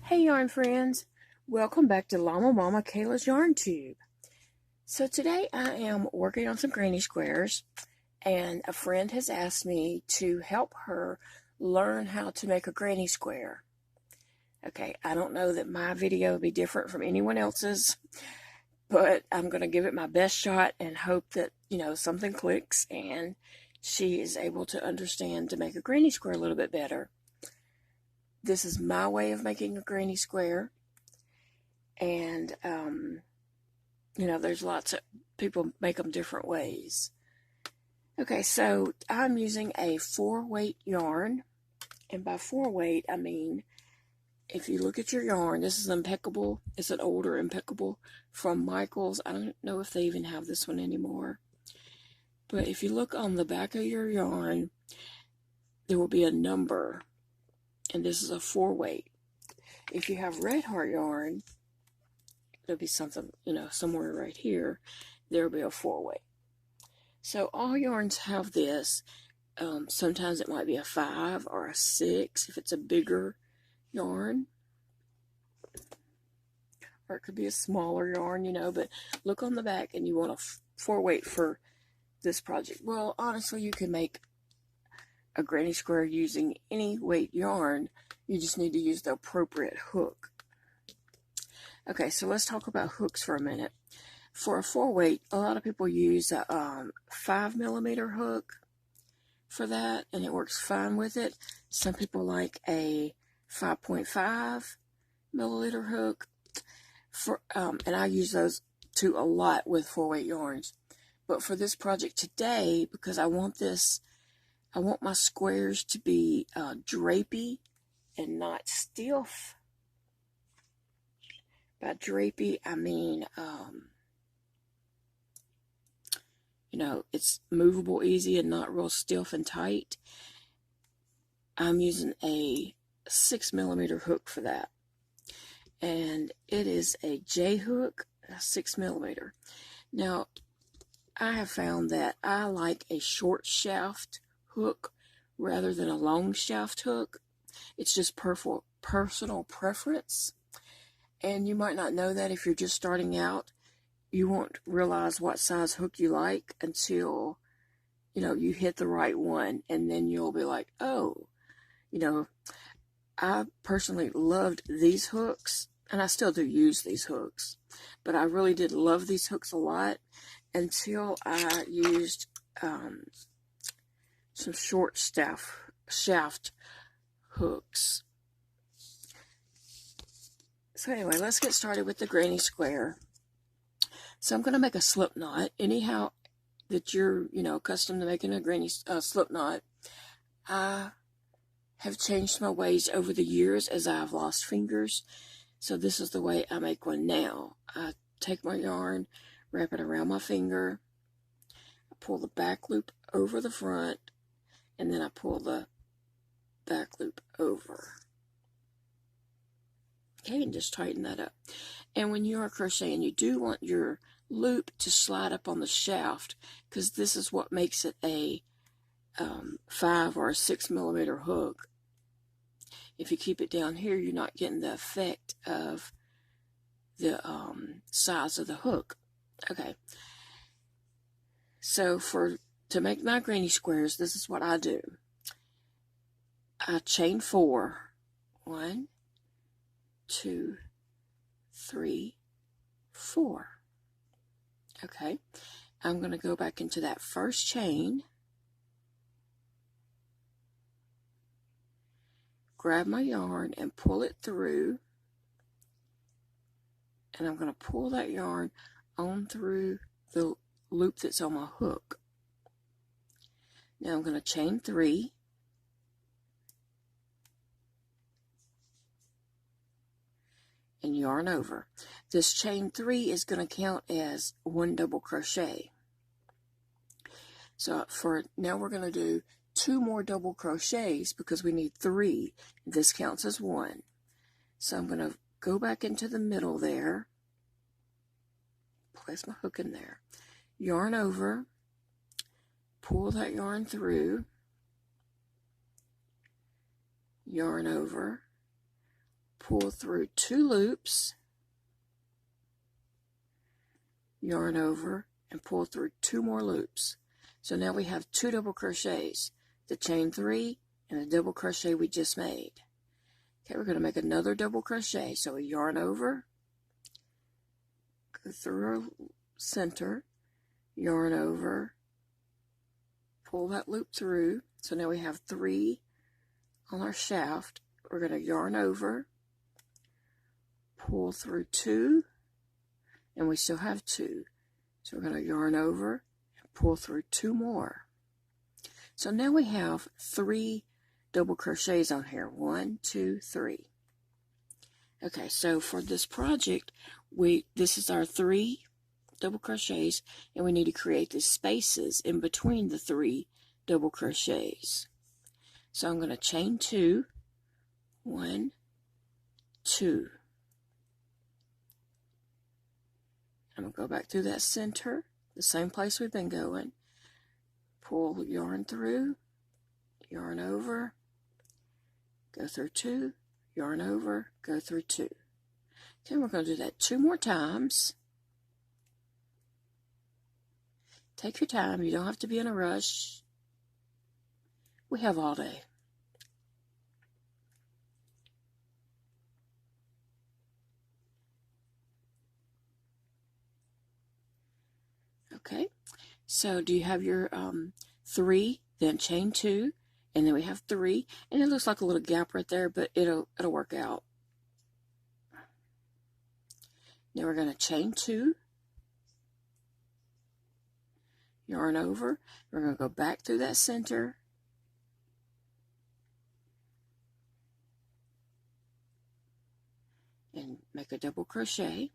Hey yarn friends, welcome back to LlamaMamaKayla's Yarn Tube. So today I am working on some granny squares, and a friend has asked me to help her learn how to make a granny square. Okay, I don't know that my video will be different from anyone else's, but I'm going to give it my best shot and hope that, something clicks and she is able to understand to make a granny square a little bit better. This is my way of making a granny square, and there's lots of people make them different ways. Okay, so I'm using a 4-weight yarn, and by 4-weight I mean, if you look at your yarn, this is impeccable. It's an older impeccable from Michael's. I don't know if they even have this one anymore, but if you look on the back of your yarn, there will be a number, and this is a 4-weight. If you have red heart yarn, there'll be something, somewhere right here, there'll be a 4-weight. So all yarns have this. Sometimes it might be a 5 or a 6 if it's a bigger yarn, or it could be a smaller yarn, but look on the back and you want a 4-weight for this project. Well, honestly, you can make a granny square using any weight yarn. You just need to use the appropriate hook. Okay, so let's talk about hooks for a minute. For a 4-weight, a lot of people use a 5mm hook for that, and it works fine with it. Some people like a 5.5 milliliter hook, and I use those too a lot with 4-weight yarns. But for this project today, because I want my squares to be drapey and not stiff. By drapey, I mean, it's movable easy and not real stiff and tight. I'm using a 6mm hook for that. And it is a J hook, a 6mm. Now, I have found that I like a short shaft hook rather than a long shaft hook. It's just personal preference. And you might not know that if you're just starting out. You won't realize what size hook you like until, you hit the right one. And then you'll be like, oh, I personally loved these hooks. And I still do use these hooks. But I really did love these hooks a lot until I used some short shaft hooks. So anyway, let's get started with the granny square. So I'm going to make a slip knot. Anyhow that you're, accustomed to making a granny slip knot. I have changed my ways over the years as I've lost fingers. So this is the way I make one now. I take my yarn, wrap it around my finger, I pull the back loop over the front, and then I pull the back loop over. Okay, and just tighten that up. And when you are crocheting, you do want your loop to slide up on the shaft, because this is what makes it a 5 or a 6mm hook. If you keep it down here, you're not getting the effect of the size of the hook. Okay, so to make my granny squares, this is what I do. I chain 4. 1, 2, 3, 4. Okay, I'm going to go back into that first chain, grab my yarn and pull it through, and I'm going to pull that yarn on through the loop that's on my hook. Now I'm going to chain 3, and yarn over. This chain 3 is going to count as 1 double crochet. So for now we're going to do 2 more double crochets because we need 3. This counts as 1. So I'm going to go back into the middle there, place my hook in there, yarn over, pull that yarn through, yarn over, pull through 2 loops, yarn over, and pull through 2 more loops. So now we have 2 double crochets, the chain 3 and the double crochet we just made. Okay, we're going to make another double crochet. So we yarn over, go through our center, yarn over, pull that loop through. So now we have 3 on our shaft. We're going to yarn over, pull through 2, and we still have 2. So we're going to yarn over and pull through 2 more. So now we have 3 double crochets on here. 1, 2, 3. Okay, so for this project, this is our 3 double crochets, and we need to create the spaces in between the 3 double crochets. So I'm going to chain 2, 1, 2. I'm going to go back through that center, the same place we've been going. Pull yarn through, yarn over, go through 2, yarn over, go through 2. Okay, we're going to do that 2 more times. Take your time. You don't have to be in a rush. We have all day. Okay, so do you have your 3, then chain 2, and then we have 3, and it looks like a little gap right there, but it'll work out. Now we're going to chain 2, yarn over, we're going to go back through that center, and make a double crochet.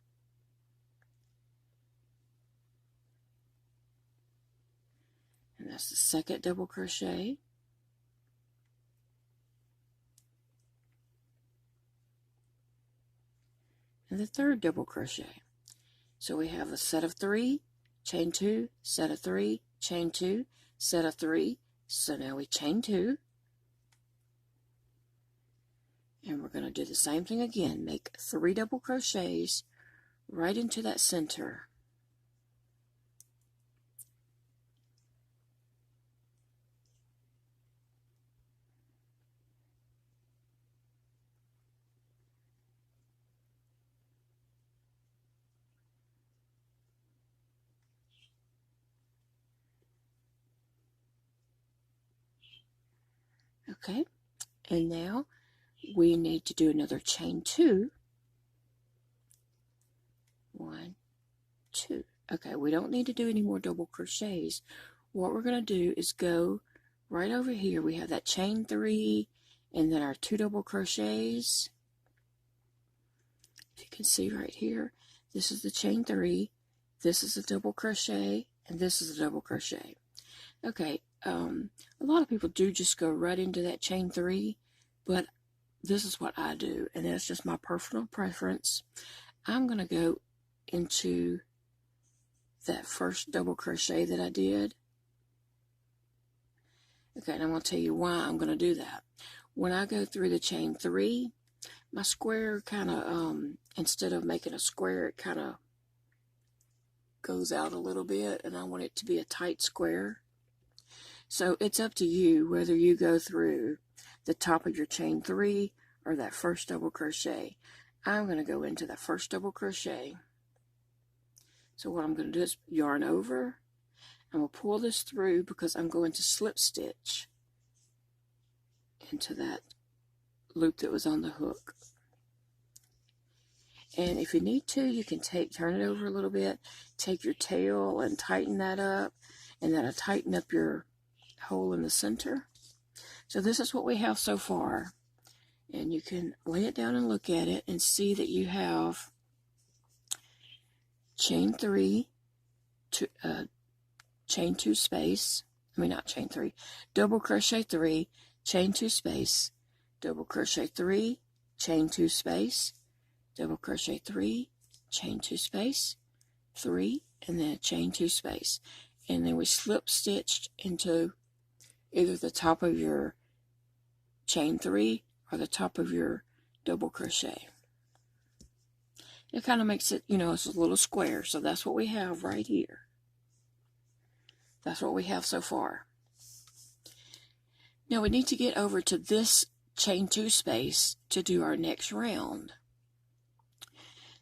And that's the second double crochet. And the third double crochet. So we have a set of 3, chain 2, set of 3, chain 2, set of 3. So now we chain 2. And we're going to do the same thing again. Make 3 double crochets right into that center. Okay, and now we need to do another chain 2. 1, 2. Okay, we don't need to do any more double crochets. What we're going to do is go right over here. We have that chain 3 and then our 2 double crochets. If you can see right here, this is the chain 3, this is a double crochet, and this is a double crochet. Okay, a lot of people do just go right into that chain 3, but this is what I do, and that's just my personal preference. I'm going to go into that first double crochet that I did. Okay, and I'm going to tell you why I'm going to do that. When I go through the chain 3, my square kind of, instead of making a square, it kind of goes out a little bit, and I want it to be a tight square. So it's up to you whether you go through the top of your chain 3 or that first double crochet. I'm going to go into that first double crochet. So what I'm going to do is yarn over. I'm going to pull this through because I'm going to slip stitch into that loop that was on the hook. And if you need to, you can turn it over a little bit, take your tail and tighten that up, and then tighten up your hole in the center. So this is what we have so far. And you can lay it down and look at it and see that you have chain 3, chain 2 space, not chain 3, double crochet 3, chain 2 space, double crochet 3, chain 2 space, double crochet 3, chain 2 space, 3, and then chain 2 space. And then we slip stitched into either the top of your chain 3 or the top of your double crochet. It kind of makes it, you know, it's a little square. So that's what we have right here. That's what we have so far. Now we need to get over to this chain 2 space to do our next round.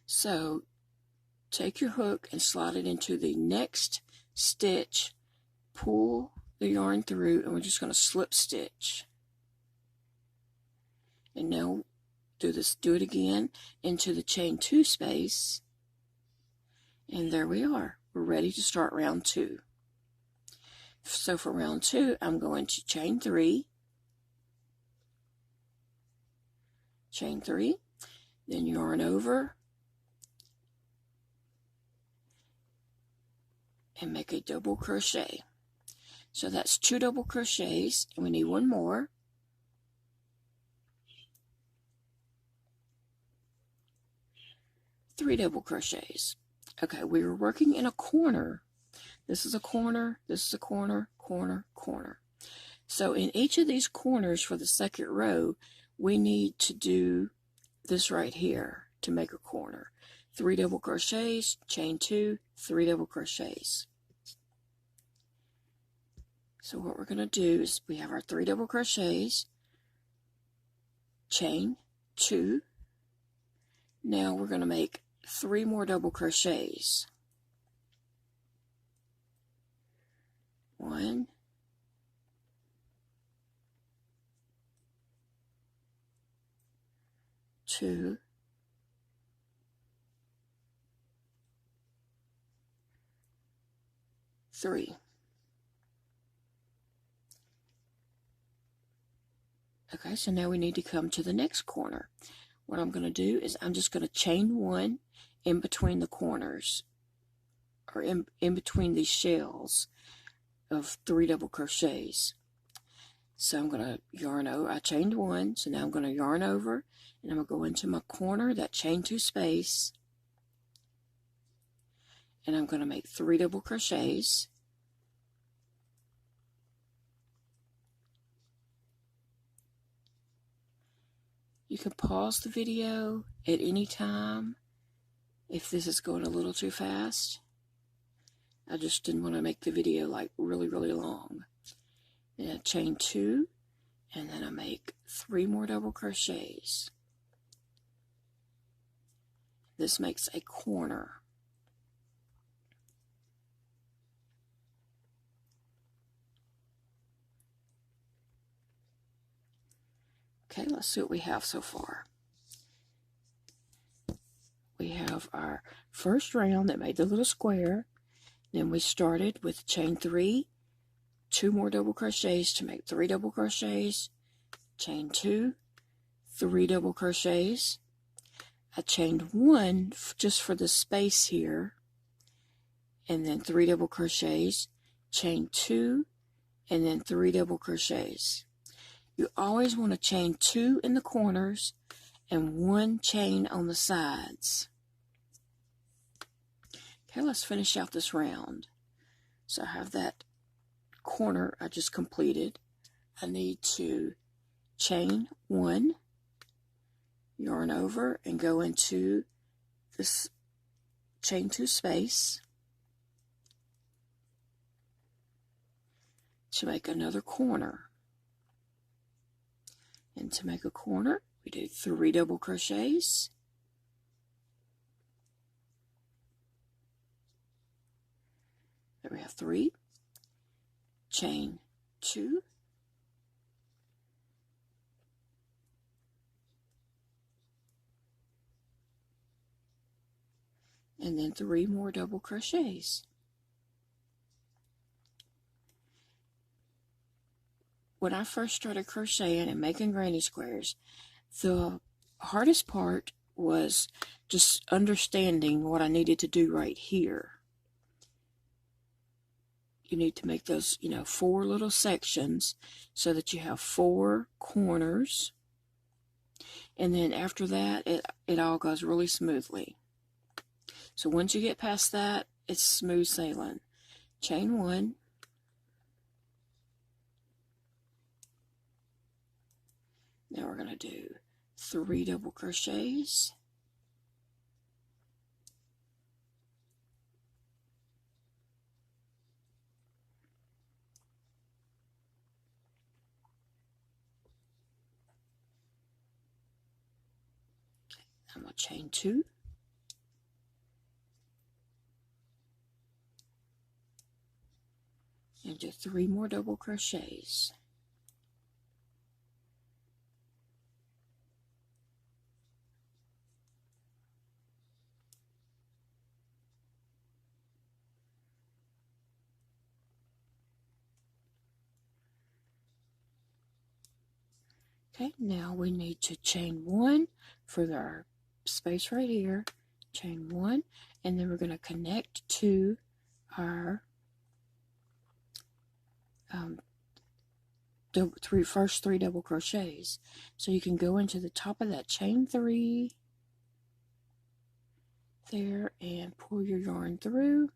So take your hook and slide it into the next stitch, pull the yarn through, and we're just going to slip stitch. And now do it again into the chain 2 space, and there we are. We're ready to start round 2. So for round 2, I'm going to chain 3, then yarn over and make a double crochet. So that's 2 double crochets, and we need 1 more. Three double crochets. Okay, we were working in a corner. This is a corner, this is a corner, corner, corner. So in each of these corners for the second row, we need to do this right here to make a corner. 3 double crochets, chain 2, 3 double crochets. So what we're going to do is we have our 3 double crochets, chain 2. Now we're going to make 3 more double crochets. 1, 2, 3. Okay, so now we need to come to the next corner. What I'm going to do is I'm just going to chain 1 in between the corners, or in between these shells of 3 double crochets. So I'm going to yarn over. I chained 1, so now I'm going to yarn over, and I'm going to go into my corner, that chain 2 space, and I'm going to make 3 double crochets. You can pause the video at any time if this is going a little too fast. I just didn't want to make the video like really, really long. Then I chain 2, and then I make 3 more double crochets. This makes a corner. Okay, let's see what we have so far. We have our first round that made the little square. Then we started with chain 3, 2 more double crochets to make 3 double crochets, chain 2, 3 double crochets. I chained 1 just for the space here, and then 3 double crochets, chain 2, and then 3 double crochets. You always want to chain 2 in the corners and 1 chain on the sides. Okay, let's finish out this round. So I have that corner I just completed. I need to chain 1, yarn over, and go into this chain 2 space to make another corner. And to make a corner, we do 3 double crochets. There we have 3. Chain 2. And then 3 more double crochets. When I first started crocheting and making granny squares, the hardest part was just understanding what I needed to do right here. You need to make those, 4 little sections so that you have 4 corners. And then after that, it all goes really smoothly. So once you get past that, it's smooth sailing. Chain 1. Now we're going to do 3 double crochets, I'm going to chain 2, and do 3 more double crochets. Okay, now we need to chain 1 for our space right here, chain 1, and then we're going to connect to our first 3 double crochets. So you can go into the top of that chain 3 there and pull your yarn through,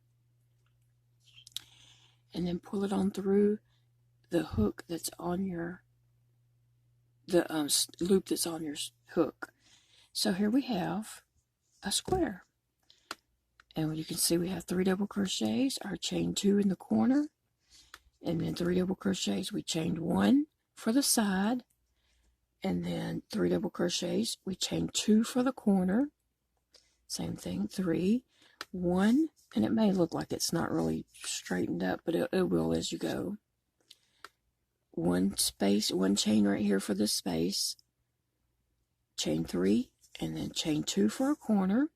and then pull it on through the hook that's on your loop that's on your hook. So here we have a square, and you can see we have 3 double crochets, our chain 2 in the corner, and then 3 double crochets. We chained 1 for the side, and then 3 double crochets. We chained 2 for the corner, same thing, 3, 1, and it may look like it's not really straightened up, but it will as you go. 1 space, 1 chain right here for this space, chain 3, and then chain 2 for a corner,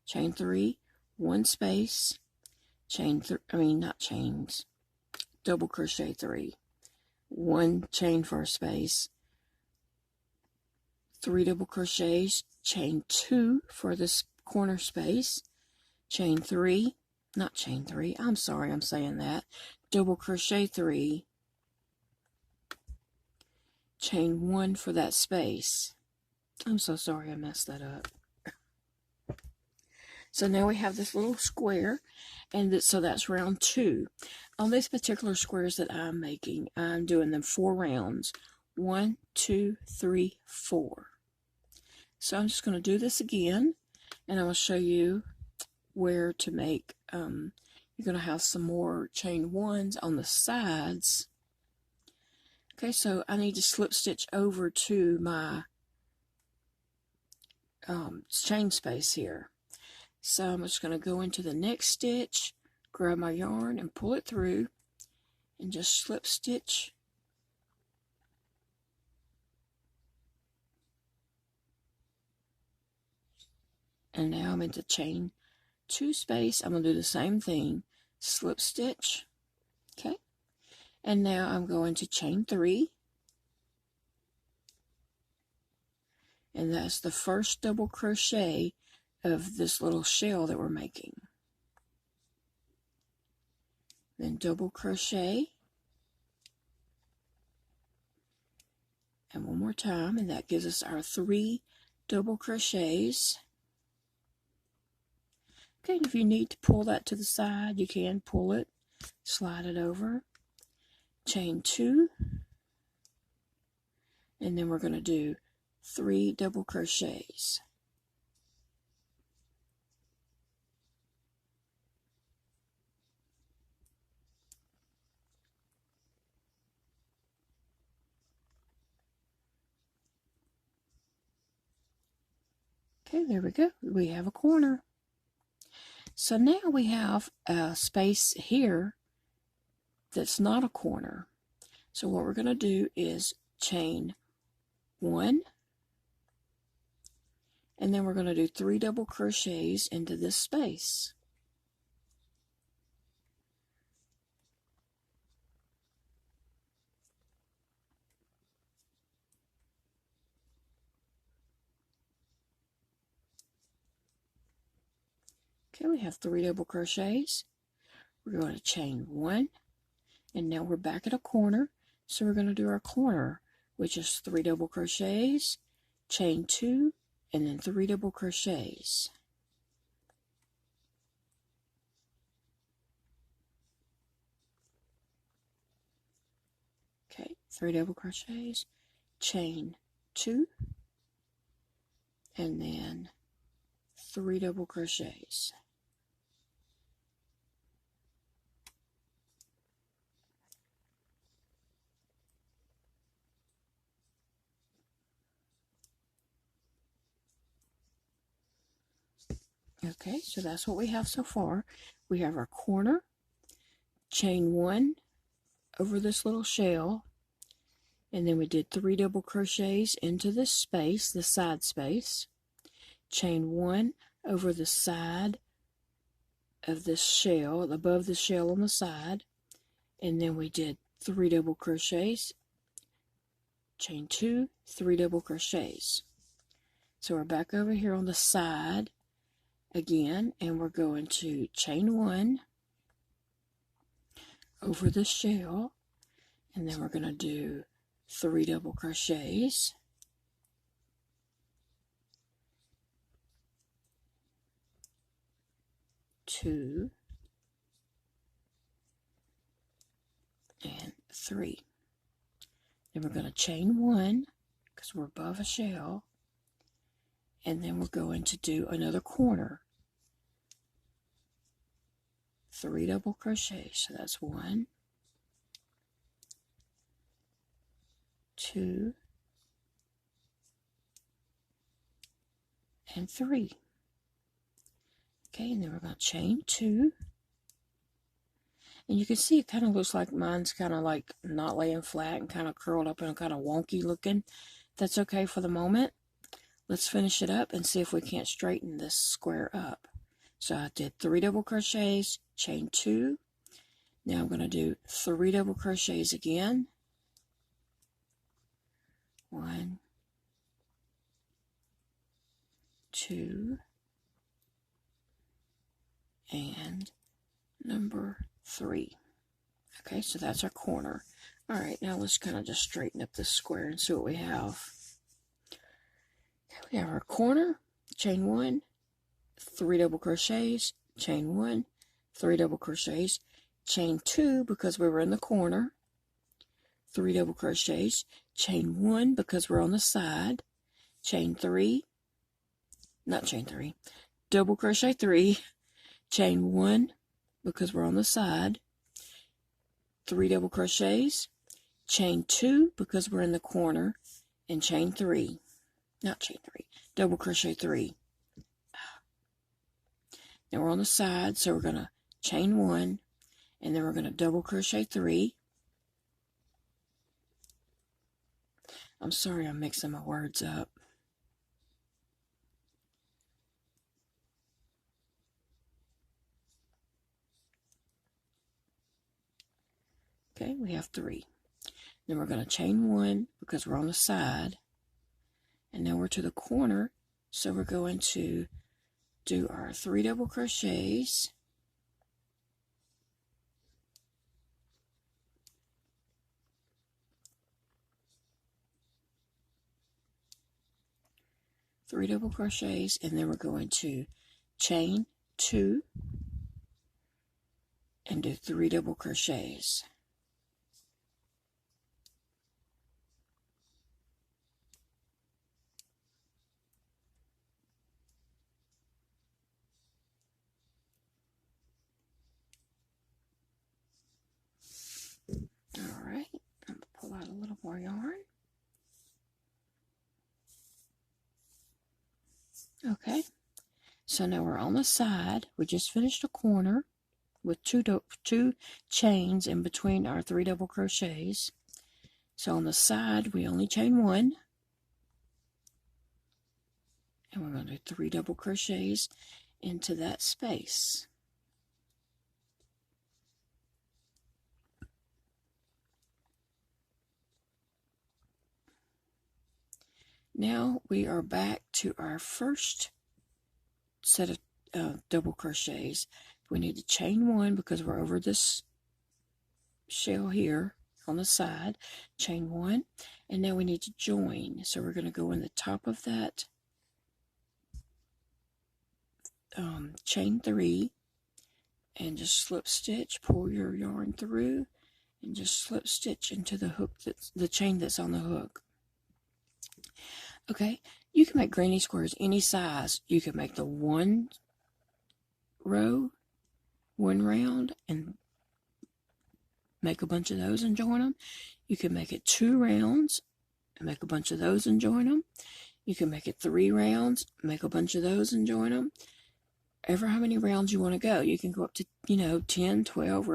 chain 3, 1 space, chain not chains, double crochet 3, 1 chain for a space, 3 double crochets, chain 2 for this corner space, chain 3, not chain 3, I'm sorry I'm saying that, double crochet 3, chain 1 for that space. I'm so sorry I messed that up. So now we have this little square, and so that's round 2. On these particular squares that I'm making, I'm doing them 4 rounds. 1, 2, 3, 4. So I'm just going to do this again, and I will show you where to make, you're going to have some more chain 1s on the sides. Okay, so I need to slip stitch over to my chain space here. So I'm just going to go into the next stitch, grab my yarn and pull it through, and just slip stitch. And now I'm into chain 2 space. I'm going to do the same thing, slip stitch. Okay, and now I'm going to chain 3, and that's the first double crochet of this little shell that we're making. Then double crochet, and 1 more time, and that gives us our 3 double crochets. Okay, and if you need to pull that to the side, you can pull it, slide it over, chain 2, and then we're going to do 3 double crochets. Okay, there we go. We have a corner. So now we have a space here that's not a corner. So what we're going to do is chain 1, and then we're going to do 3 double crochets into this space. Okay, we have 3 double crochets. We're going to chain 1, and now we're back at a corner. So we're going to do our corner, which is 3 double crochets, chain 2, and then 3 double crochets. Okay, 3 double crochets, chain 2, and then 3 double crochets. Okay, so that's what we have so far. We have our corner, chain 1 over this little shell, and then we did 3 double crochets into this space, the side space, chain 1 over the side of this shell, above the shell on the side, and then we did 3 double crochets, chain 2, 3 double crochets. So we're back over here on the side again, and we're going to chain 1 over the shell, and then we're going to do 3 double crochets, two, and 3. Then we're going to chain 1 because we're above a shell, and then we're going to do another corner, 3 double crochets. So that's 1, 2, and 3. Okay, and then we're going to chain 2. And you can see it kind of looks like mine's kind of like not laying flat and kind of curled up and kind of wonky looking. That's okay for the moment. Let's finish it up and see if we can't straighten this square up. So I did 3 double crochets, chain 2. Now I'm going to do 3 double crochets again. 1, 2, and number 3. Okay, so that's our corner. All right, now let's kind of just straighten up this square and see what we have. Okay, we have our corner, chain 1, 3 double crochets, chain 1, 3 double crochets, chain 2 because we were in the corner, 3 double crochets, chain 1 because we're on the side, chain 3, not chain 3, double crochet 3, chain 1 because we're on the side, 3 double crochets, chain 2 because we're in the corner, and chain 3, not chain 3, double crochet 3. Now we're on the side, so we're going to chain 1, and then we're going to double crochet 3. I'm sorry I'm mixing my words up. Okay, we have 3. Then we're going to chain 1 because we're on the side. And now we're to the corner, so we're going to do our 3 double crochets. Three double crochets, and then we're going to chain 2 and do 3 double crochets. All right, I'm going to pull out a little more yarn. Okay, so now we're on the side. We just finished a corner with two chains in between our 3 double crochets. So on the side, we only chain 1. And we're going to do 3 double crochets into that space. Now we are back to our first set of double crochets. We need to chain 1 because we're over this shell here on the side. Chain 1, and now we need to join. So we're going to go in the top of that chain 3 and just slip stitch, pull your yarn through, and just slip stitch into the hook, the chain that's on the hook. Okay, You can make granny squares any size. You can make the one row, one round, and make a bunch of those and join them. You can make it 2 rounds and make a bunch of those and join them. You can make it 3 rounds, make a bunch of those and join them. Ever how many rounds you want to go. You can go up to, 10, 12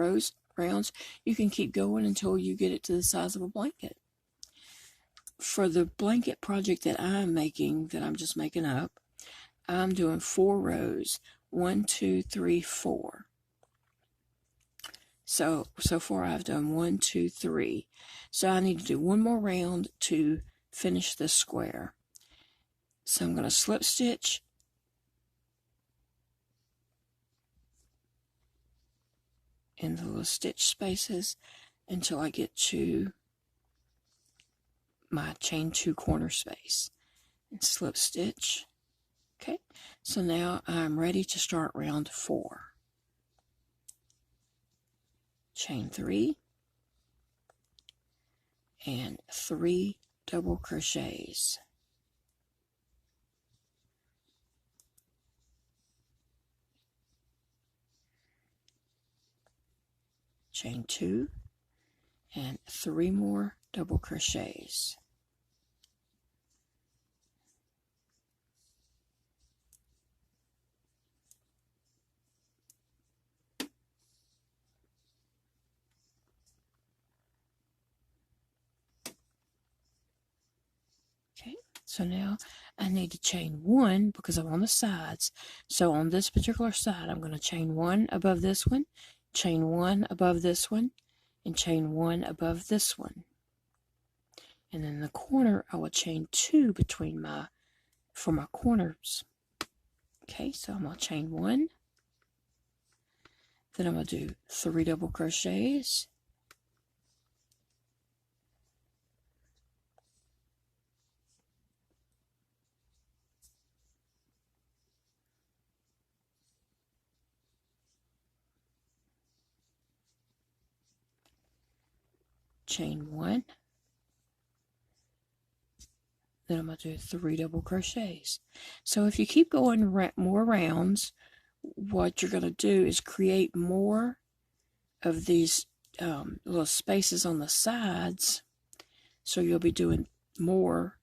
rounds. You can keep going until you get it to the size of a blanket. For the blanket project that I'm making, that I'm just making up, I'm doing 4 rows. 1, 2, 3, 4. So far I've done 1, 2, 3. So I need to do one more round to finish this square. So I'm going to slip stitch in the little stitch spaces until I get to my chain 2 corner space and slip stitch. Okay, so now I'm ready to start round 4. Chain 3 and 3 double crochets. Chain 2 and 3 more double crochets. Okay, so now I need to chain 1 because I'm on the sides. So on this particular side, I'm going to chain 1 above this one, chain 1 above this one, and chain 1 above this one. And then in the corner, I will chain 2 for my corners. Okay, so I'm going to chain 1. Then I'm going to do 3 double crochets. Chain 1. Then I'm going to do 3 double crochets. So if you keep going more rounds, what you're going to do is create more of these little spaces on the sides. So you'll be doing more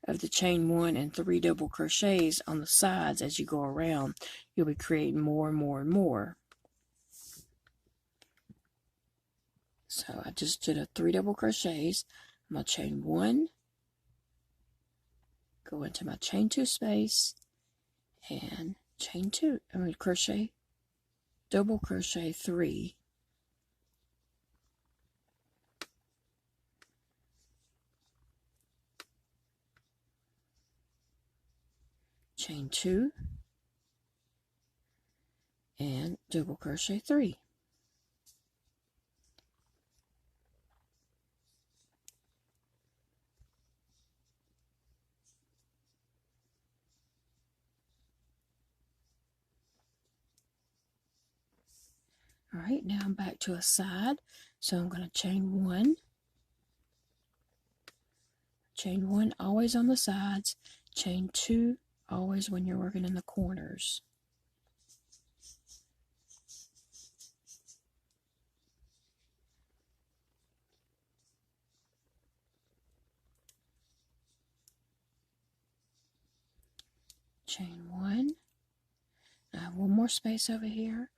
of the chain 1 and 3 double crochets on the sides as you go around. You'll be creating more and more and more. So I just did a 3 double crochets. I'm going to chain 1, go into my chain 2 space, and chain 2. I'm going to crochet, double crochet 3. Chain 2 and double crochet 3. All right, now I'm back to a side, so I'm going to chain 1. Chain 1 always on the sides, chain 2 always when you're working in the corners. Chain 1. I have one more space over here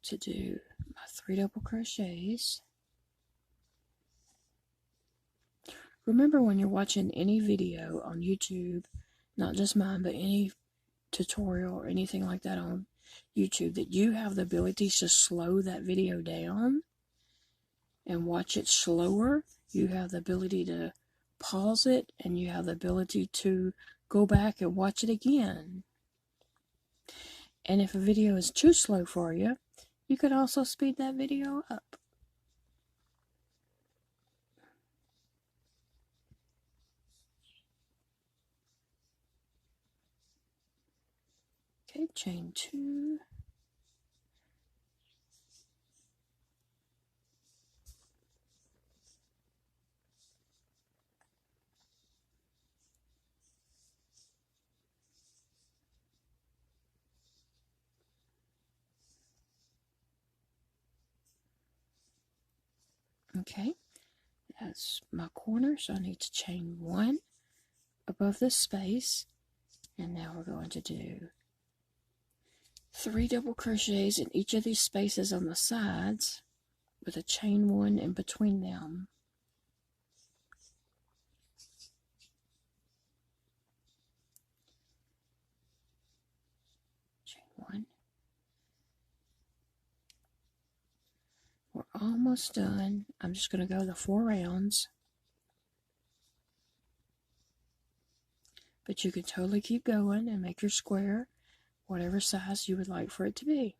to do my 3 double crochets. Remember, when you're watching any video on YouTube, not just mine, but any tutorial or anything like that on YouTube, that you have the ability to slow that video down and watch it slower. You have the ability to pause it, and you have the ability to go back and watch it again. And if a video is too slow for you, you could also speed that video up. Okay, chain 2. Okay, that's my corner, so I need to chain 1 above this space, and now we're going to do 3 double crochets in each of these spaces on the sides with a chain 1 in between them. Chain 1. We're almost done. I'm just going to go the 4 rounds. But you can totally keep going and make your square whatever size you would like for it to be.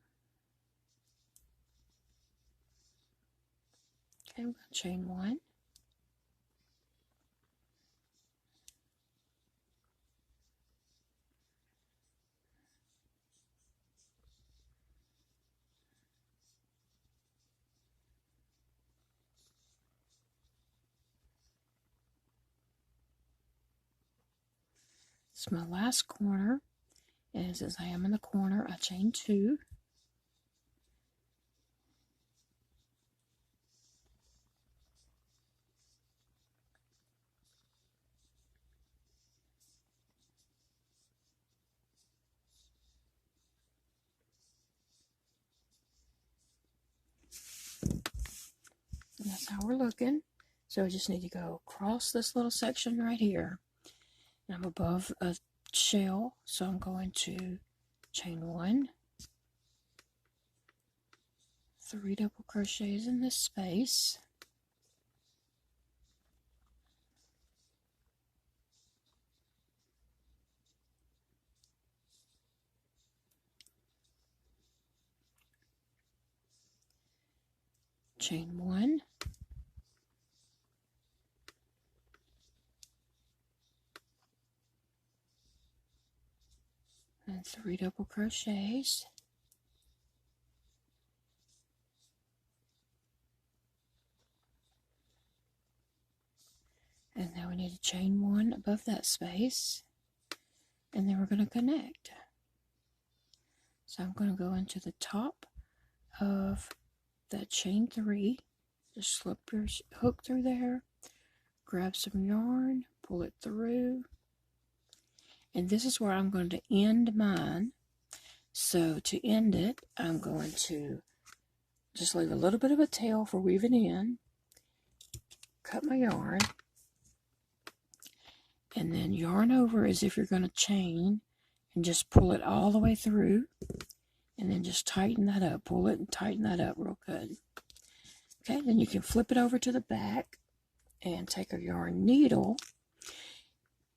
Okay, I'm going to chain 1. This is my last corner, and as I am in the corner, I chain 2. And that's how we're looking. So I just need to go across this little section right here. And I'm above a shell, so I'm going to chain 1, 3 double crochets in this space, chain 1, and 3 double crochets, and now we need to chain 1 above that space, and then we're going to connect. So I'm going to go into the top of that chain 3, just slip your hook through there, grab some yarn, pull it through, and this is where I'm going to end mine. So to end it, I'm going to just leave a little bit of a tail for weaving in, cut my yarn, and then yarn over as if you're going to chain, and just pull it all the way through, and then just tighten that up, pull it and tighten that up real good. Okay, then you can flip it over to the back and take a yarn needle,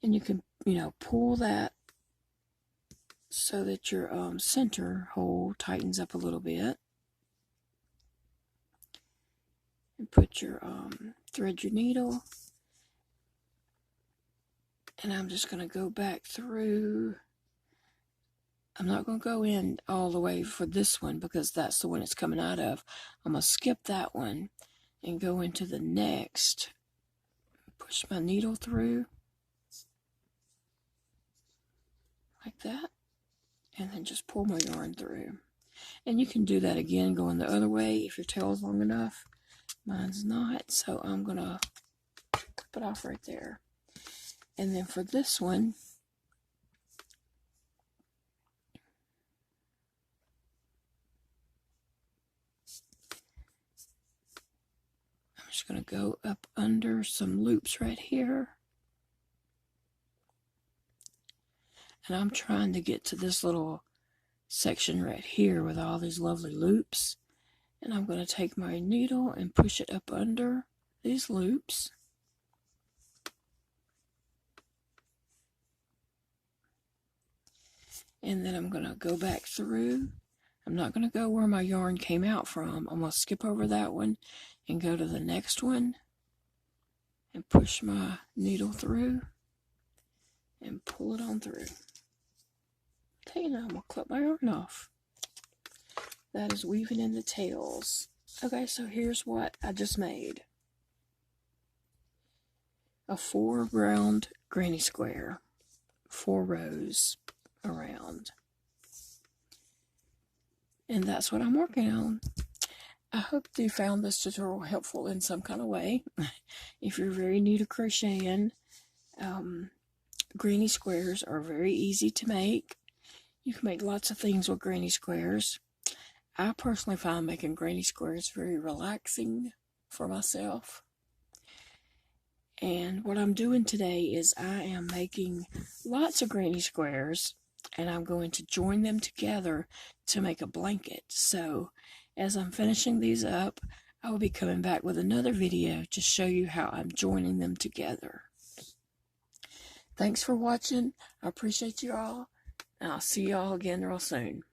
and you can, pull that so that your center hole tightens up a little bit, and put your thread your needle, and I'm just going to go back through. I'm not going to go in all the way for this one because that's the one it's coming out of. I'm going to skip that one and go into the next. Push my needle through like that, and then just pull my yarn through. And you can do that again going the other way if your tail is long enough. Mine's not, so I'm going to clip it off right there. And then for this one, I'm just going to go up under some loops right here. And I'm trying to get to this little section right here with all these lovely loops. And I'm going to take my needle and push it up under these loops. And then I'm going to go back through. I'm not going to go where my yarn came out from. I'm going to skip over that one and go to the next one and push my needle through and pull it on through. Okay, now I'm going to clip my yarn off. That is weaving in the tails. Okay, so here's what I just made. A 4 round granny square, 4 rows around. And that's what I'm working on. I hope you found this tutorial helpful in some kind of way. If you're very new to crocheting, granny squares are very easy to make. You can make lots of things with granny squares. I personally find making granny squares very relaxing for myself. And what I'm doing today is I am making lots of granny squares, and I'm going to join them together to make a blanket. So as I'm finishing these up, I will be coming back with another video to show you how I'm joining them together. Thanks for watching. I appreciate you all, and I'll see you all again real soon.